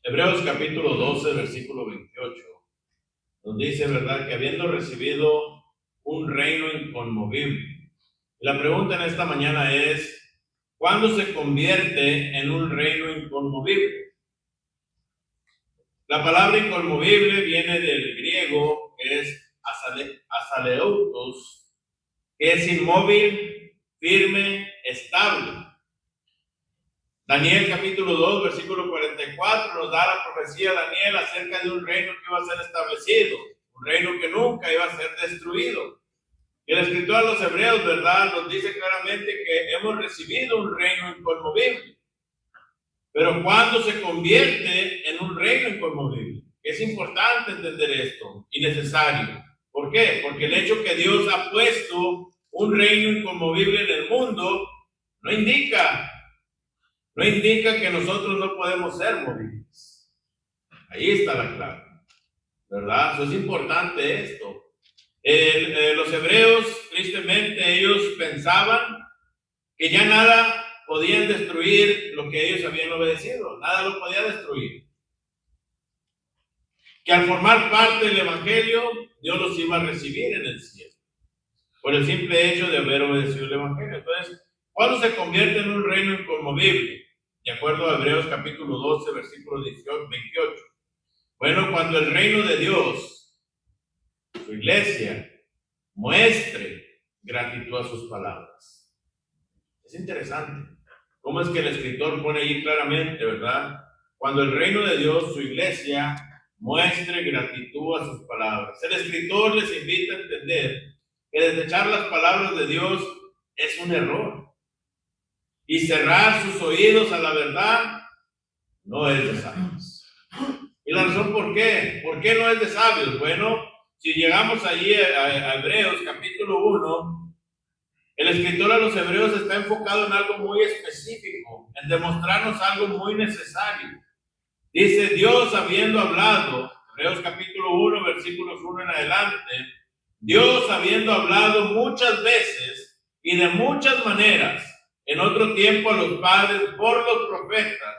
Hebreos capítulo 12, versículo 28, nos dice, ¿verdad?, que habiendo recibido un reino inconmovible. La pregunta en esta mañana es, ¿cuándo se convierte en un reino inconmovible? La palabra inconmovible viene del griego, que es asaleutos, que es inmóvil, firme, estable. Daniel capítulo 2, versículo 44 nos da la profecía de Daniel acerca de un reino que iba a ser establecido, un reino que nunca iba a ser destruido. Y el escritor a los hebreos, ¿verdad?, nos dice claramente que hemos recibido un reino inconmovible. Pero ¿cuándo se convierte en un reino inconmovible? Es importante entender esto y necesario. ¿Por qué? Porque el hecho que Dios ha puesto un reino inconmovible en el mundo no indica que nosotros no podemos ser movibles. Ahí está la clave, ¿verdad? Eso es importante esto. Los hebreos, tristemente, ellos pensaban que ya nada podían destruir lo que ellos habían obedecido, nada lo podía destruir. Que al formar parte del evangelio, Dios los iba a recibir en el cielo, por el simple hecho de haber obedecido el evangelio. Entonces, ¿cuándo se convierte en un reino inconmovible? De acuerdo a Hebreos capítulo 12, versículo 28. Bueno, cuando el reino de Dios, su iglesia, muestre gratitud a sus palabras. Es interesante cómo es que el escritor pone ahí claramente, ¿verdad? Cuando el reino de Dios, su iglesia, muestre gratitud a sus palabras. El escritor les invita a entender que desechar las palabras de Dios es un error. Y cerrar sus oídos a la verdad no es de sabios. ¿Y la razón por qué? ¿Por qué no es de sabios? Bueno, si llegamos allí a Hebreos capítulo 1, el escritor a los hebreos está enfocado en algo muy específico, en demostrarnos algo muy necesario. Dice, Dios habiendo hablado, Hebreos capítulo 1, versículos 1 en adelante, Dios habiendo hablado muchas veces y de muchas maneras, en otro tiempo a los padres por los profetas,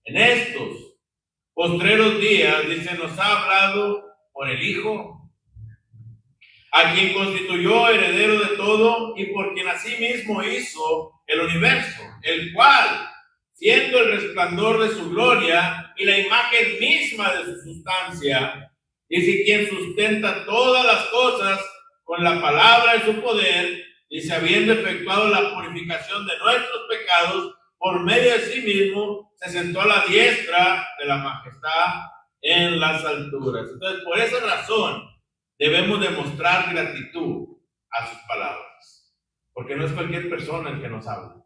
en estos postreros días, dice, nos ha hablado por el Hijo, a quien constituyó heredero de todo y por quien asimismo hizo el universo, el cual, siendo el resplandor de su gloria y la imagen misma de su sustancia, dice, quien sustenta todas las cosas con la palabra de su poder, dice, habiendo efectuado la purificación de nuestros pecados, por medio de sí mismo, se sentó a la diestra de la majestad en las alturas. Entonces, por esa razón, debemos demostrar gratitud a sus palabras. Porque no es cualquier persona el que nos habla.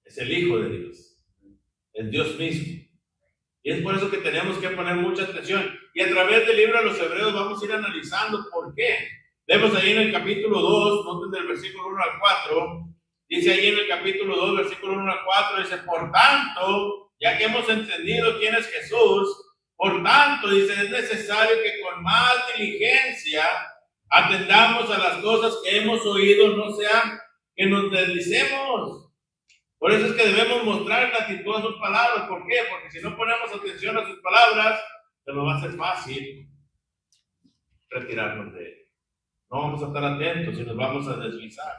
Es el Hijo de Dios. Es Dios mismo. Y es por eso que tenemos que poner mucha atención. Y a través del libro de los Hebreos vamos a ir analizando por qué. Vemos ahí en el capítulo 2, noten del versículo 1 al 4, dice ahí en el capítulo 2, versículo 1 al 4, dice, por tanto, ya que hemos entendido quién es Jesús, por tanto, dice, es necesario que con más diligencia atendamos a las cosas que hemos oído, no sea que nos deslicemos. Por eso es que debemos mostrar gratitud a sus palabras. ¿Por qué? Porque si no ponemos atención a sus palabras, se nos va a ser fácil retirarnos de él. No vamos a estar atentos y nos vamos a deslizar.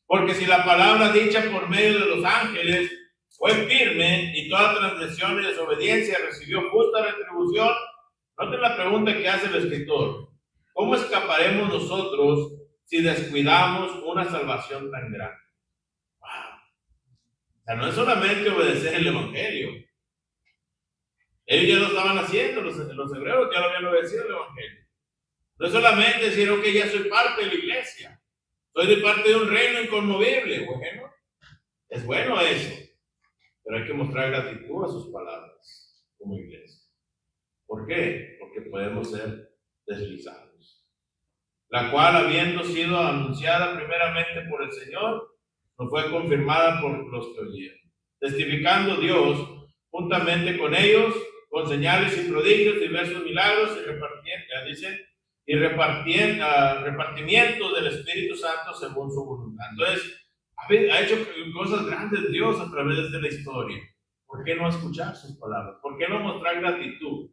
Porque si la palabra dicha por medio de los ángeles fue firme y toda transgresión y desobediencia recibió justa retribución, noten la pregunta que hace el escritor. ¿Cómo escaparemos nosotros si descuidamos una salvación tan grande? Wow. O sea, no es solamente obedecer el evangelio. Ellos ya lo estaban haciendo, los hebreos ya lo habían obedecido el evangelio. No es solamente decir, ok, ya soy parte de la iglesia, soy de parte de un reino inconmovible. Bueno, es bueno eso, pero hay que mostrar gratitud a sus palabras como iglesia. ¿Por qué? Porque podemos ser deslizados. La cual, habiendo sido anunciada primeramente por el Señor, nos fue confirmada por los que oyeron, testificando Dios juntamente con ellos, con señales y prodigios, diversos milagros y repartimiento del Espíritu Santo según su voluntad. Entonces, Ha hecho cosas grandes Dios a través de la historia. ¿Por qué no escuchar sus palabras? ¿Por qué no mostrar gratitud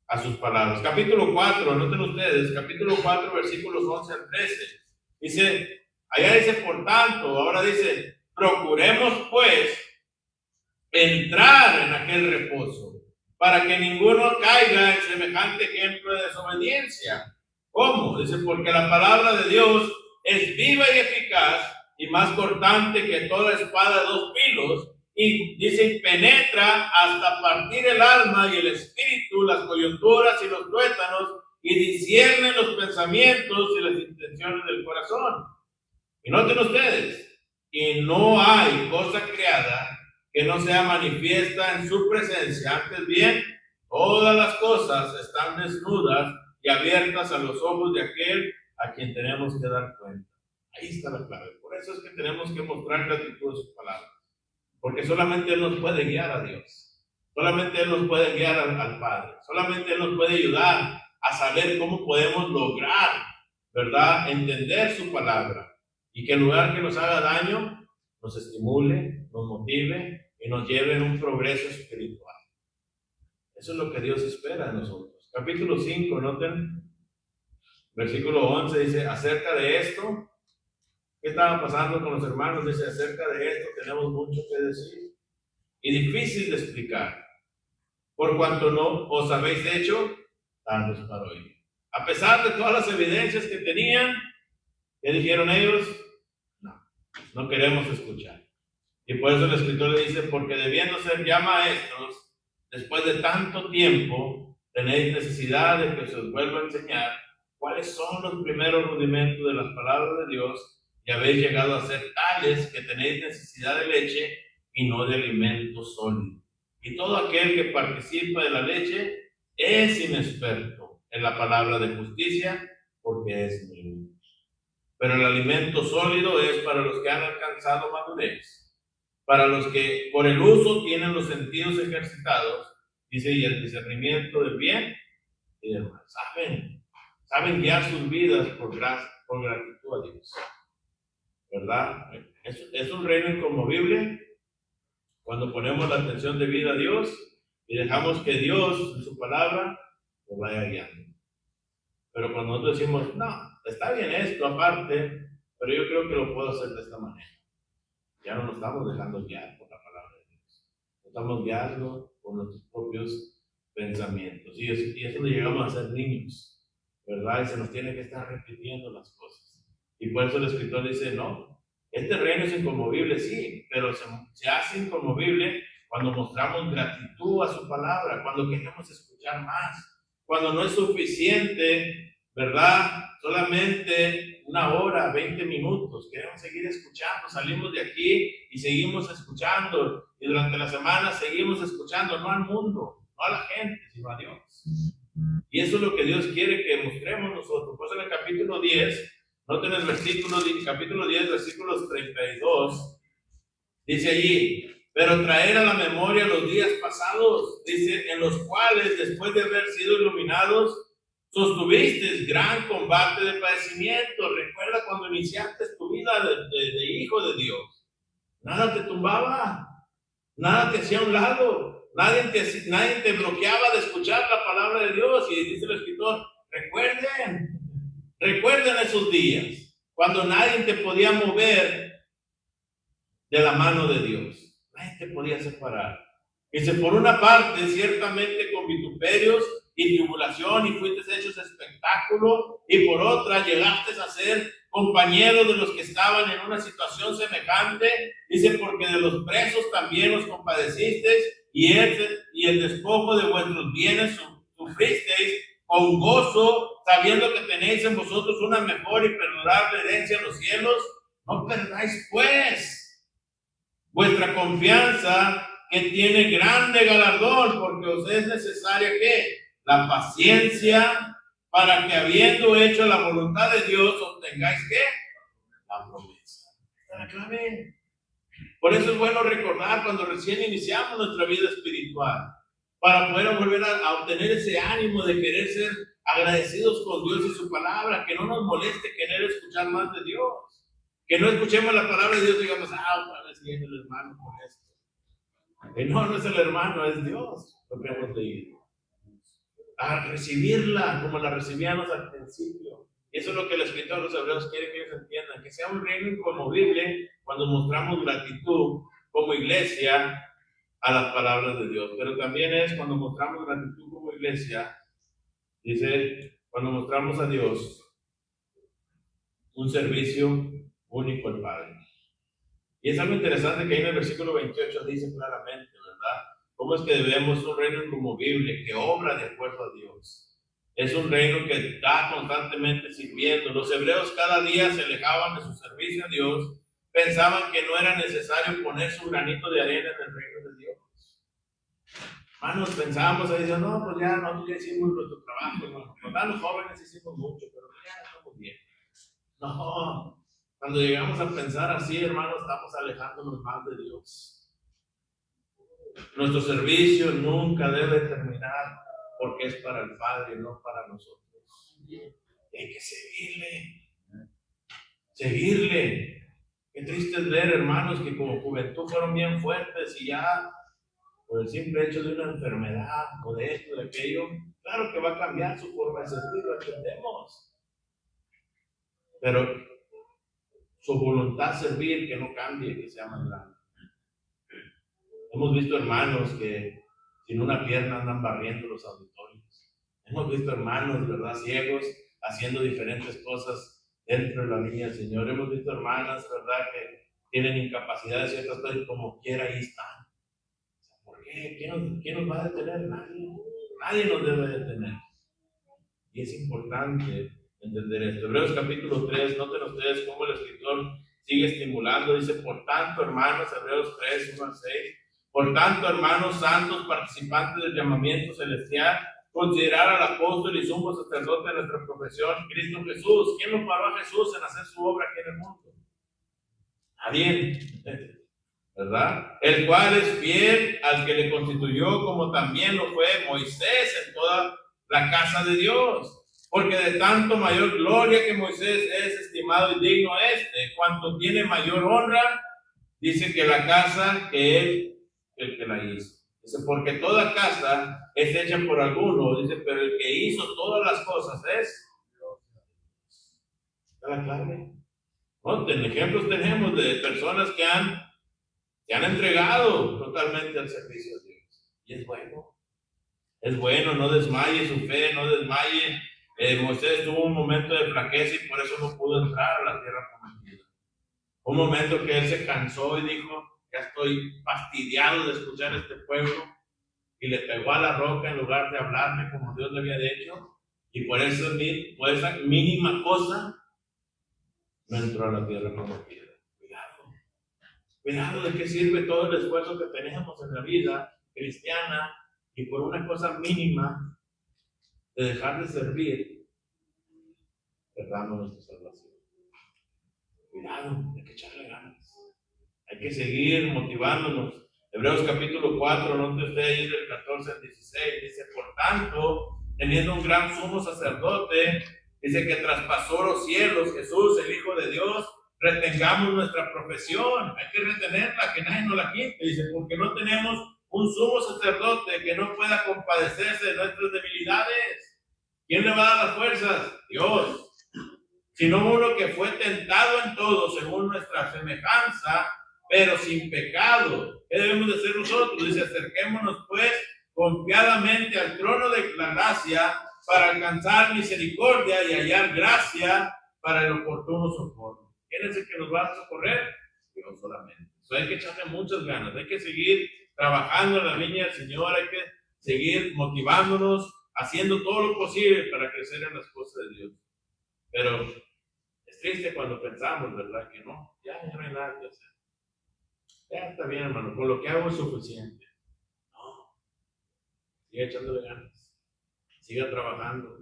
a sus palabras? Capítulo 4, noten ustedes, capítulo 4, versículos 11 al 13. Dice, allá dice, por tanto, ahora dice, procuremos pues entrar en aquel reposo, para que ninguno caiga en semejante ejemplo de desobediencia. ¿Cómo? Dice, porque la palabra de Dios es viva y eficaz y más cortante que toda espada de dos filos, y dice, penetra hasta partir el alma y el espíritu, las coyunturas y los tuétanos, y discierne los pensamientos y las intenciones del corazón. Y noten ustedes, y no hay cosa creada que no sea manifiesta en su presencia. Antes bien, todas las cosas están desnudas y abiertas a los ojos de aquel a quien tenemos que dar cuenta. Ahí está la clave. Por eso es que tenemos que mostrar gratitud a sus palabras. Porque solamente Él nos puede guiar a Dios. Solamente Él nos puede guiar al Padre. Solamente Él nos puede ayudar a saber cómo podemos lograr, ¿verdad?, entender su palabra. Y que en lugar que nos haga daño, nos estimule, nos motive y nos lleve en un progreso espiritual. Eso es lo que Dios espera de nosotros. Capítulo 5, noten, versículo 11, dice, acerca de esto, ¿qué estaba pasando con los hermanos? Dice, acerca de esto tenemos mucho que decir y difícil de explicar, por cuanto no os habéis hecho tardos para oír. A pesar de todas las evidencias que tenían, ¿qué dijeron ellos? No queremos escuchar. Y por eso el escritor le dice, porque debiendo ser ya maestros, después de tanto tiempo, tenéis necesidad de que se os vuelva a enseñar cuáles son los primeros rudimentos de las palabras de Dios, y habéis llegado a ser tales que tenéis necesidad de leche y no de alimento sólido. Y todo aquel que participa de la leche es inexperto en la palabra de justicia, porque es niño. Pero el alimento sólido es para los que han alcanzado madurez, para los que por el uso tienen los sentidos ejercitados, dice, y el discernimiento del bien y del mal. Saben guiar sus vidas por gratitud a Dios, ¿verdad? Es un reino inconmovible cuando ponemos la atención debida a Dios y dejamos que Dios, en su palabra, nos vaya guiando. Pero cuando nosotros decimos, no, está bien esto aparte, pero yo creo que lo puedo hacer de esta manera, ya no nos estamos dejando guiar por la palabra de Dios. Nos estamos guiando por nuestros propios pensamientos. Y es donde llegamos a ser niños, ¿verdad? Y se nos tiene que estar repitiendo las cosas. Y por eso el escritor dice, no, este reino es inconmovible, sí, pero se hace inconmovible cuando mostramos gratitud a su palabra, cuando queremos escuchar más, cuando no es suficiente, ¿verdad? Solamente una hora, 20 minutos, queremos seguir escuchando, salimos de aquí y seguimos escuchando, y durante la semana seguimos escuchando, no al mundo, no a la gente, sino a Dios. Y eso es lo que Dios quiere que mostremos nosotros. Pues en el capítulo 10, noten el versículo, capítulo 10, versículos 32, dice allí, pero traer a la memoria los días pasados, dice, en los cuales, después de haber sido iluminados, sostuviste gran combate de padecimiento. Recuerda cuando iniciaste tu vida de hijo de Dios. Nada te tumbaba, nada te hacía a un lado, nadie te bloqueaba de escuchar la palabra de Dios. Y dice el escritor, recuerden esos días, cuando nadie te podía mover de la mano de Dios. Nadie te podía separar. Dice, por una parte, ciertamente con vituperios y tribulación, y fuiste hechos espectáculo, y por otra, llegaste a ser compañeros de los que estaban en una situación semejante. Dice, porque de los presos también os compadecisteis, y el despojo de vuestros bienes sufristeis con gozo, sabiendo que tenéis en vosotros una mejor y perdurable herencia en los cielos. No perdáis, pues, vuestra confianza, que tiene grande galardón, porque os es necesaria que la paciencia, para que habiendo hecho la voluntad de Dios, obtengáis ¿qué? La promesa. Esta es la clave. Por eso es bueno recordar cuando recién iniciamos nuestra vida espiritual, para poder volver a obtener ese ánimo de querer ser agradecidos con Dios y su palabra, que no nos moleste querer escuchar más de Dios. Que no escuchemos la palabra de Dios y digamos, otra vez viene el hermano con esto. No es el hermano, es Dios lo que hemos leído. A recibirla como la recibíamos al principio. Y eso es lo que el escritor de los Hebreos quiere que ellos entiendan, que sea un reino inconmovible cuando mostramos gratitud como iglesia a las palabras de Dios. Pero también es cuando mostramos gratitud como iglesia, dice, cuando mostramos a Dios un servicio único al Padre. Y es algo interesante que ahí en el versículo 28 dice claramente, ¿verdad? ¿Cómo es que debemos un reino inconmovible que obra de acuerdo a Dios? Es un reino que está constantemente sirviendo. Los hebreos cada día se alejaban de su servicio a Dios, pensaban que no era necesario poner su granito de arena en el reino de Dios. Hermanos, pensábamos ahí, no, pues ya nosotros ya hicimos nuestro trabajo, hermano. Los jóvenes hicimos mucho, pero ya estamos bien. No, cuando llegamos a pensar así, hermanos, estamos alejándonos más de Dios. Nuestro servicio nunca debe terminar porque es para el Padre, no para nosotros. Y hay que seguirle. Qué triste es ver, hermanos, que como juventud fueron bien fuertes y ya por el simple hecho de una enfermedad o de esto, de aquello, claro que va a cambiar su forma de servir, lo entendemos. Pero su voluntad servir, que no cambie, que sea más grande. Hemos visto hermanos que sin una pierna andan barriendo los auditorios. Hemos visto hermanos, ¿verdad?, ciegos, haciendo diferentes cosas dentro de la viña del Señor. Hemos visto hermanas, ¿verdad?, que tienen incapacidad de ciertas cosas y como quiera ahí están. ¿Por qué? ¿Quién nos va a detener? Nadie nos debe detener. Y es importante entender esto. Hebreos capítulo 3, noten ustedes cómo el escritor sigue estimulando. Dice, por tanto, hermanos, Hebreos 3, 1 al 6, por tanto, hermanos santos, participantes del llamamiento celestial, considerar al apóstol y sumo sacerdote de nuestra profesión, Cristo Jesús. ¿Quién lo paró a Jesús en hacer su obra aquí en el mundo? Nadie, ¿verdad? El cual es fiel al que le constituyó, como también lo fue Moisés en toda la casa de Dios. Porque de tanto mayor gloria que Moisés es estimado y digno cuanto tiene mayor honra, dice que la casa que él, el que la hizo. Dice, porque toda casa es hecha por alguno, dice, pero el que hizo todas las cosas es Dios. ¿Está la clave? ¿No? Ejemplos tenemos de personas que han entregado totalmente al servicio de Dios. Y es bueno. Es bueno, no desmaye su fe, no desmaye. Moisés tuvo un momento de flaqueza y por eso no pudo entrar a la tierra prometida. Un momento que él se cansó y dijo, ya estoy fastidiado de escuchar a este pueblo, y le pegó a la roca en lugar de hablarme como Dios le había dicho, y por esa mínima cosa no entró a la tierra prometida. Cuidado de qué sirve todo el esfuerzo que tenemos en la vida cristiana y por una cosa mínima de dejar de servir, perdamos nuestra salvación. Cuidado, hay que echarle ganas. Hay que seguir motivándonos. Hebreos capítulo 4, note usted ahí del 14 al 16, dice, por tanto, teniendo un gran sumo sacerdote, dice que traspasó los cielos, Jesús, el Hijo de Dios, retengamos nuestra profesión. Hay que retenerla, que nadie nos la quite. Dice, porque no tenemos un sumo sacerdote que no pueda compadecerse de nuestras debilidades. ¿Quién le va a dar las fuerzas? Dios. Sino uno que fue tentado en todo según nuestra semejanza, pero sin pecado. ¿Qué debemos de hacer nosotros? Dice, acerquémonos pues confiadamente al trono de la gracia para alcanzar misericordia y hallar gracia para el oportuno socorro. ¿Quién es el que nos va a socorrer? Dios solamente. Entonces hay que echarle muchas ganas, hay que seguir trabajando en la viña del Señor, hay que seguir motivándonos, haciendo todo lo posible para crecer en las cosas de Dios. Pero es triste cuando pensamos, ¿verdad? Que no, ya no hay nada que hacer. Ya está bien, hermano, con lo que hago es suficiente. No. Siga echándole ganas. Siga trabajando.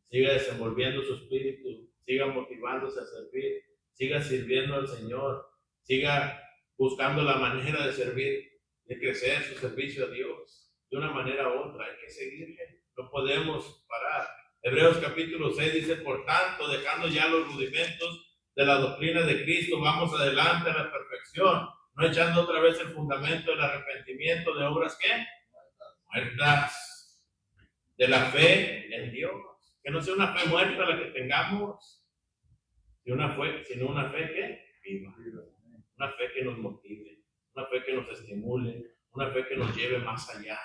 Siga desenvolviendo su espíritu. Siga motivándose a servir. Siga sirviendo al Señor. Siga buscando la manera de servir, de crecer en su servicio a Dios. De una manera u otra. Hay que seguirle. No podemos parar. Hebreos capítulo 6 dice, por tanto, dejando ya los rudimentos de la doctrina de Cristo, vamos adelante a la perfección, no echando otra vez el fundamento del arrepentimiento de obras que muertas, de la fe en Dios, que no sea una fe muerta la que tengamos, sino una fe que viva, una fe que nos motive, una fe que nos estimule, una fe que nos lleve más allá,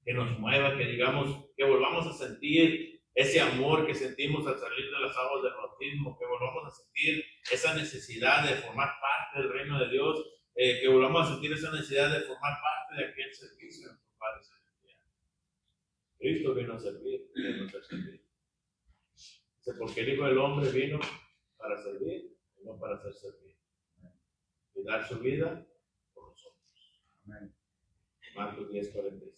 que nos mueva, que digamos, que volvamos a sentir ese amor que sentimos al salir de las aguas del bautismo, que volvamos a sentir esa necesidad de formar parte del reino de Dios, que volvamos a sentir esa necesidad de formar parte de aquel servicio de nuestro Padre Celestial. Cristo vino a servir, vino a ser servido. Porque el Hijo del Hombre vino para servir y no para ser servido, y dar su vida por nosotros. Amén. Marcos 10:45.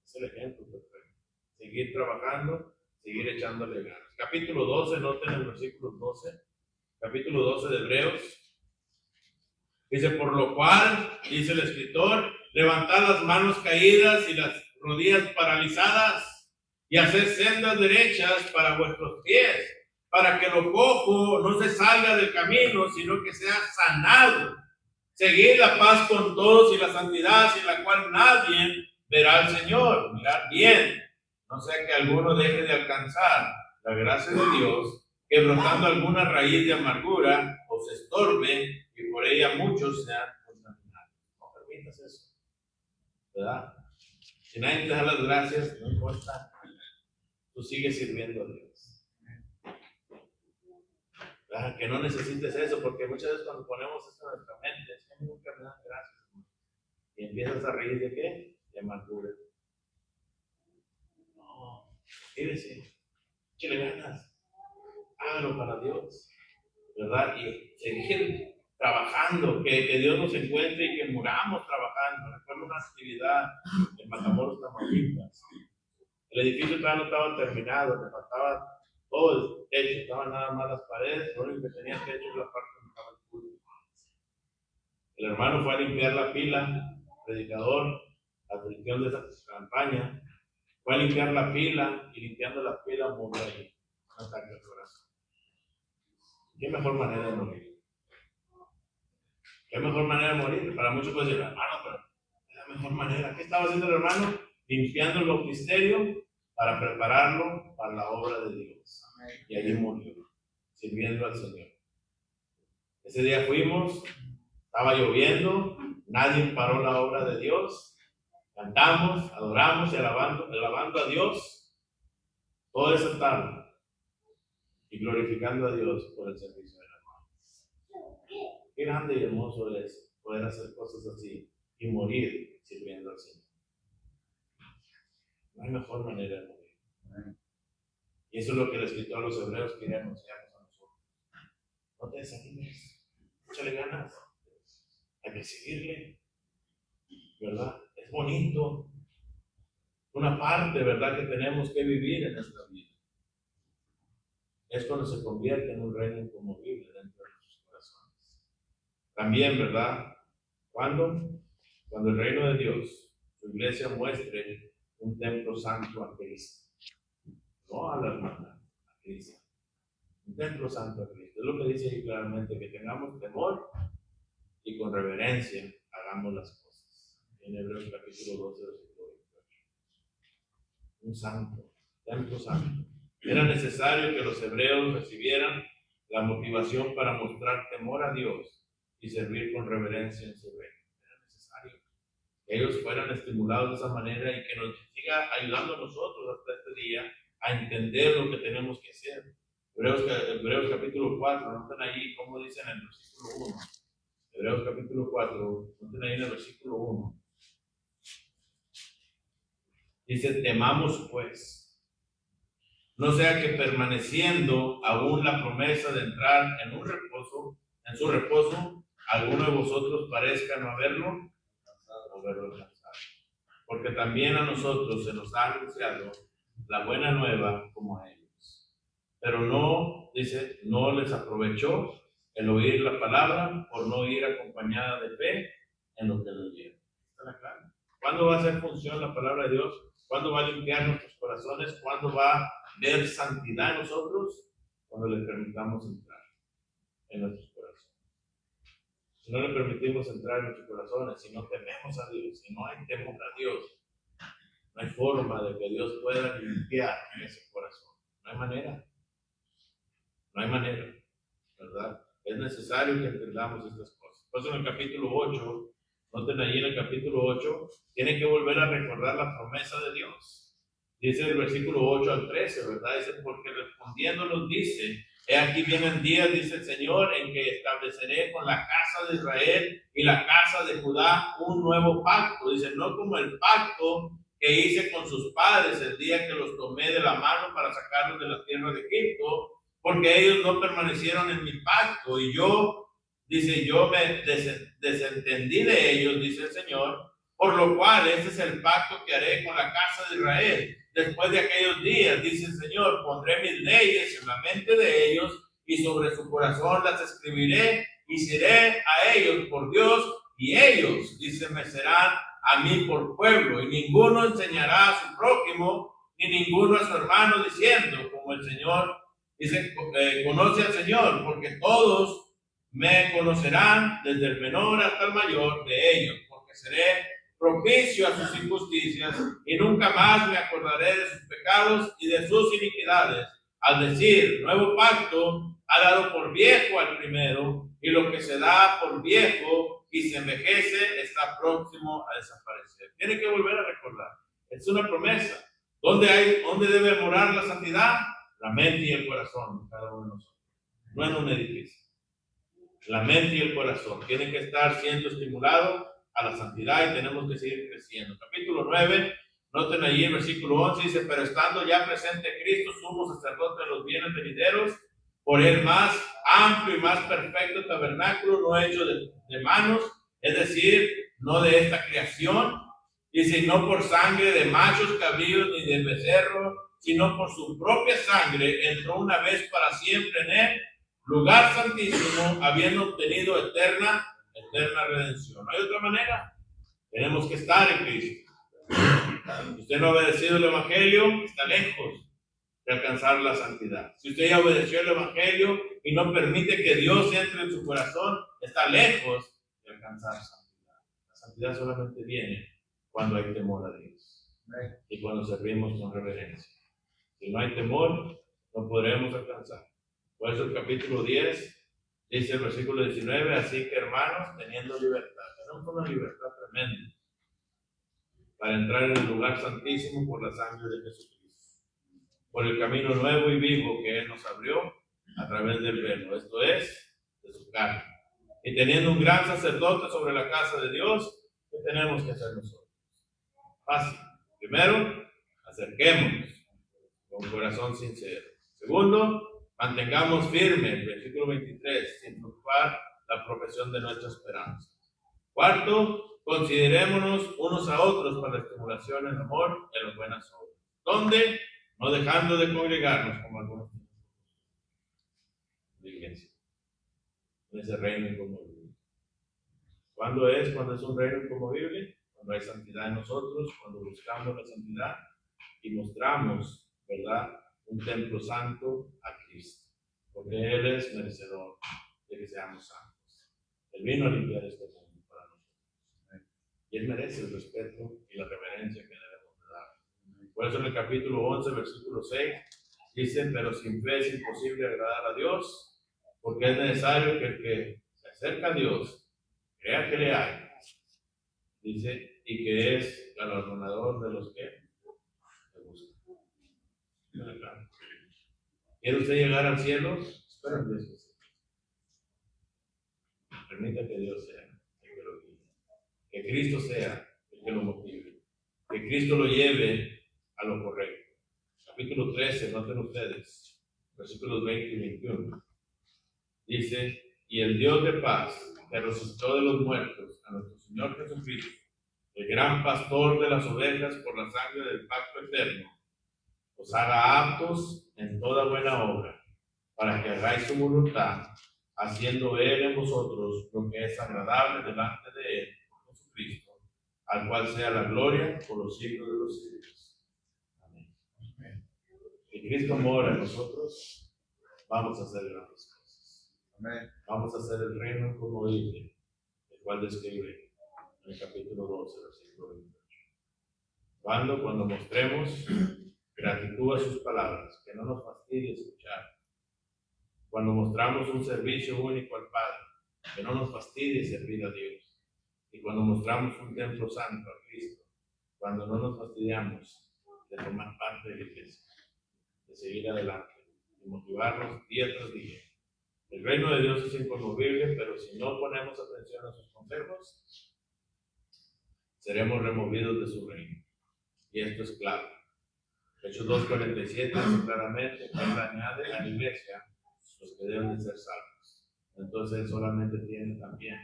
Es el ejemplo perfecto. Seguir trabajando, seguir echándole ganas. Capítulo 12, noten el versículo 12. Capítulo 12 de Hebreos. Dice, por lo cual, dice el escritor, levantad las manos caídas y las rodillas paralizadas y hacer sendas derechas para vuestros pies, para que lo cojo no se salga del camino, sino que sea sanado. Seguid la paz con todos y la santidad sin la cual nadie verá al Señor. Mirad bien, no sea que alguno deje de alcanzar la gracia de Dios, que brotando alguna raíz de amargura os estorbe y por ella muchos sean contaminados. No permitas eso, ¿verdad? Si nadie te da las gracias, no importa, tú sigues sirviendo a Dios. ¿Verdad? Que no necesites eso, porque muchas veces cuando ponemos eso en nuestra mente, es que nunca me dan gracias. Y empiezas a reír de qué? De amargura. No, fíjese, échale ganas, hágalo para Dios, ¿verdad? Y seguir trabajando, que Dios nos encuentre y que muramos trabajando. Recuerdo una actividad en Matamoros, Tamaulipas. El edificio todavía no estaba terminado, le faltaba todo el techo, estaban nada más las paredes, lo único que tenía el techo es la parte donde estaba el público. El hermano fue a limpiar la pila, predicador, la dirección de esa campaña, fue a limpiar la pila y limpiando la pila murió ahí, un ataque al corazón. ¿Qué mejor manera de morir? ¿Qué mejor manera de morir? Para muchos puede decir, hermano, pero es la mejor manera. ¿Qué estaba haciendo el hermano? Limpiando el bautisterio para prepararlo para la obra de Dios. Y allí murió, sirviendo al Señor. Ese día fuimos, estaba lloviendo, nadie paró la obra de Dios, cantamos, adoramos y alabando a Dios toda esa tarde y glorificando a Dios por el servicio del hermano. Qué grande y hermoso es poder hacer cosas así y morir sirviendo al Señor. No hay mejor manera de morir. Y eso es lo que el escritor a los hebreos quiere anunciarnos a nosotros. No te desanimes, échale ganas, hay que seguirle, ¿verdad? Es bonito, una parte, ¿verdad?, que tenemos que vivir en nuestra vida. Es cuando se convierte en un reino inconmovible dentro de nuestros corazones. También, ¿verdad? Cuando el reino de Dios, su iglesia muestre un templo santo a Cristo. No a la hermana, a Cristo. Un templo santo a Cristo. Es lo que dice ahí claramente, que tengamos temor y con reverencia hagamos las cosas. En Hebreos capítulo 12, versículo 28. Un santo, templo santo. Era necesario que los hebreos recibieran la motivación para mostrar temor a Dios y servir con reverencia en su reino. Era necesario que ellos fueran estimulados de esa manera y que nos siga ayudando a nosotros hasta este día a entender lo que tenemos que hacer. Hebreos capítulo 4, noten ahí cómo dice en el versículo 1. Hebreos capítulo 4, noten ahí en el versículo 1. Dice, temamos pues, no sea que permaneciendo aún la promesa de entrar en su reposo, alguno de vosotros parezca no haberlo alcanzado. Porque también a nosotros se nos ha anunciado la buena nueva como a ellos. Pero no, dice, no les aprovechó el oír la palabra por no ir acompañada de fe en lo que lo oyeron. ¿Está la clave? ¿Cuándo va a hacer función la palabra de Dios? ¿Cuándo va a limpiar nuestros corazones? ¿Cuándo va a ver santidad en nosotros? Cuando le permitamos entrar. en nuestros corazones. Si no le permitimos entrar en nuestros corazones, si no tememos a Dios, si no hay temor a Dios, no hay forma de que Dios pueda limpiar ese corazón. No hay manera. No hay manera, ¿verdad? Es necesario que entendamos estas cosas. Por eso en el capítulo 8, noten ahí en el capítulo 8, tienen que volver a recordar la promesa de Dios. Dice el versículo 8 al 13, ¿verdad? Dice, porque respondiéndonos dice, he aquí vienen días, dice el Señor, en que estableceré con la casa de Israel y la casa de Judá un nuevo pacto. Dice, no como el pacto que hice con sus padres el día que los tomé de la mano para sacarlos de la tierra de Egipto, porque ellos no permanecieron en mi pacto y yo, dice, yo me desentendí de ellos, dice el Señor, por lo cual este es el pacto que haré con la casa de Israel. Después de aquellos días, dice el Señor, pondré mis leyes en la mente de ellos y sobre su corazón las escribiré y seré a ellos por Dios y ellos, dice, me serán a mí por pueblo y ninguno enseñará a su prójimo ni ninguno a su hermano diciendo, como el Señor dice, conoce al Señor, porque todos me conocerán desde el menor hasta el mayor de ellos, porque seré propicio a sus injusticias y nunca más me acordaré de sus pecados y de sus iniquidades. Al decir nuevo pacto, ha dado por viejo al primero, y lo que se da por viejo y se envejece está próximo a desaparecer. Tiene que volver a recordar. Es una promesa. ¿Dónde debe morar la santidad? La mente y el corazón de cada uno de nosotros. No en un edificio. La mente y el corazón tienen que estar siendo estimulados a la santidad y tenemos que seguir creciendo. Capítulo 9, noten allí el versículo 11, dice, pero estando ya presente Cristo, sumo sacerdote de los bienes venideros, por el más amplio y más perfecto tabernáculo, no hecho de manos, es decir, no de esta creación, dice, no por sangre de machos cabríos ni de becerro, sino por su propia sangre, entró una vez para siempre en él, lugar santísimo, habiendo obtenido eterna redención. ¿No hay otra manera? Tenemos que estar en Cristo. Si usted no ha obedecido el Evangelio, está lejos de alcanzar la santidad. Si usted ya obedeció el Evangelio y no permite que Dios entre en su corazón, está lejos de alcanzar santidad. La santidad solamente viene cuando hay temor a Dios y cuando servimos con reverencia. Si no hay temor, no podremos alcanzar. Por eso el capítulo 10 dice el versículo 19, así que hermanos, teniendo libertad, tenemos una libertad tremenda para entrar en el lugar santísimo por la sangre de Jesucristo, por el camino nuevo y vivo que Él nos abrió a través del velo, esto es, de su carne. Y teniendo un gran sacerdote sobre la casa de Dios, ¿qué tenemos que hacer nosotros? Fácil. Primero, acerquémonos con corazón sincero. Segundo, mantengamos firme, el versículo 23, sin preocupar la profesión de nuestra esperanza. Cuarto, considerémonos unos a otros para la estimulación en amor y en las buenas obras. ¿Dónde? No dejando de congregarnos como algunos de iglesia. En ese reino inconmovible. ¿Cuándo es? Cuando es un reino inconmovible, cuando hay santidad en nosotros, cuando buscamos la santidad y mostramos, ¿verdad?, un templo santo a Cristo, porque Él es merecedor de que seamos santos. Él vino a limpiar este mundo para nosotros. Y Él merece el respeto y la reverencia que debemos de dar. Por eso en el capítulo 11, versículo 6, dice, pero sin fe es imposible agradar a Dios, porque es necesario que el que se acerca a Dios crea que le hay. Dice, y que es galardonador de los que le buscan. ¿Quiere usted llegar al cielo? Espera en Dios. Permita que Dios sea el que lo guíe. Que Cristo sea el que lo motive. Que Cristo lo lleve a lo correcto. Capítulo 13, noten ustedes, versículos 20 y 21. Dice, y el Dios de paz, que resucitó de los muertos a nuestro Señor Jesucristo, el gran pastor de las ovejas por la sangre del pacto eterno, os haga aptos en toda buena obra, para que hagáis su voluntad, haciendo Él en vosotros lo que es agradable delante de Él, por Jesucristo, al cual sea la gloria por los siglos de los siglos. Amén. Si Cristo mora en nosotros, vamos a hacer grandes cosas. Amén. Vamos a hacer el reino inconmovible, el cual describe en el capítulo 12, versículo 28. Cuando mostremos gratitud a sus palabras, que no nos fastidie escuchar. Cuando mostramos un servicio único al Padre, que no nos fastidie servir a Dios. Y cuando mostramos un templo santo a Cristo, cuando no nos fastidiamos de tomar parte de la iglesia, de seguir adelante, de motivarnos día tras día. El reino de Dios es inconmovible, pero si no ponemos atención a sus consejos, seremos removidos de su reino. Y esto es claro. Hechos 2:47 dice claramente que Él añade a la iglesia los que deben de ser salvos. Entonces Él solamente tiene también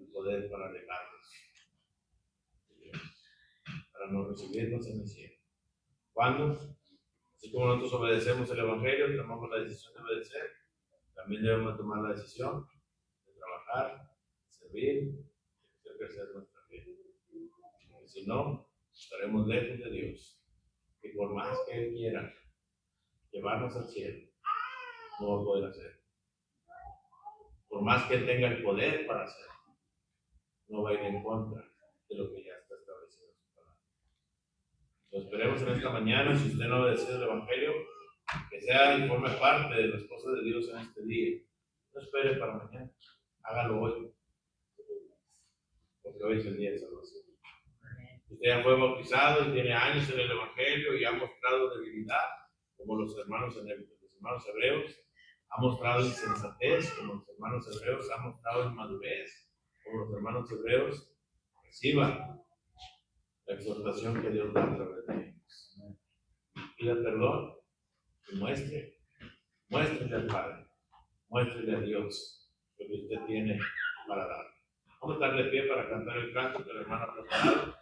el poder para alejarlos de Dios, para no recibirnos en el cielo. ¿Cuándo? Así como nosotros obedecemos el Evangelio, tomamos la decisión de obedecer, también debemos tomar la decisión de trabajar, de servir, de hacer crecer nuestra fe. Porque si no, estaremos lejos de Dios. Y por más que Él quiera llevarnos al cielo, no va a poder hacer. Por más que Él tenga el poder para hacerlo, no va a ir en contra de lo que ya está establecido en su palabra. Lo esperemos en esta mañana. Si usted no ha obedecido el Evangelio, que sea y forme parte de las cosas de Dios en este día. No espere para mañana, hágalo hoy, porque hoy es el día de salvación. Usted ya fue bautizado y tiene años en el Evangelio y ha mostrado debilidad, como los hermanos hebreos, ha mostrado insensatez, como los hermanos hebreos, ha mostrado inmadurez, como los hermanos hebreos. Reciba la exhortación que Dios da a través de ellos. Pida perdón y muéstrele al Padre, muéstrele a Dios lo que usted tiene para dar. Vamos a estar de pie para cantar el canto que el hermano ha preparado.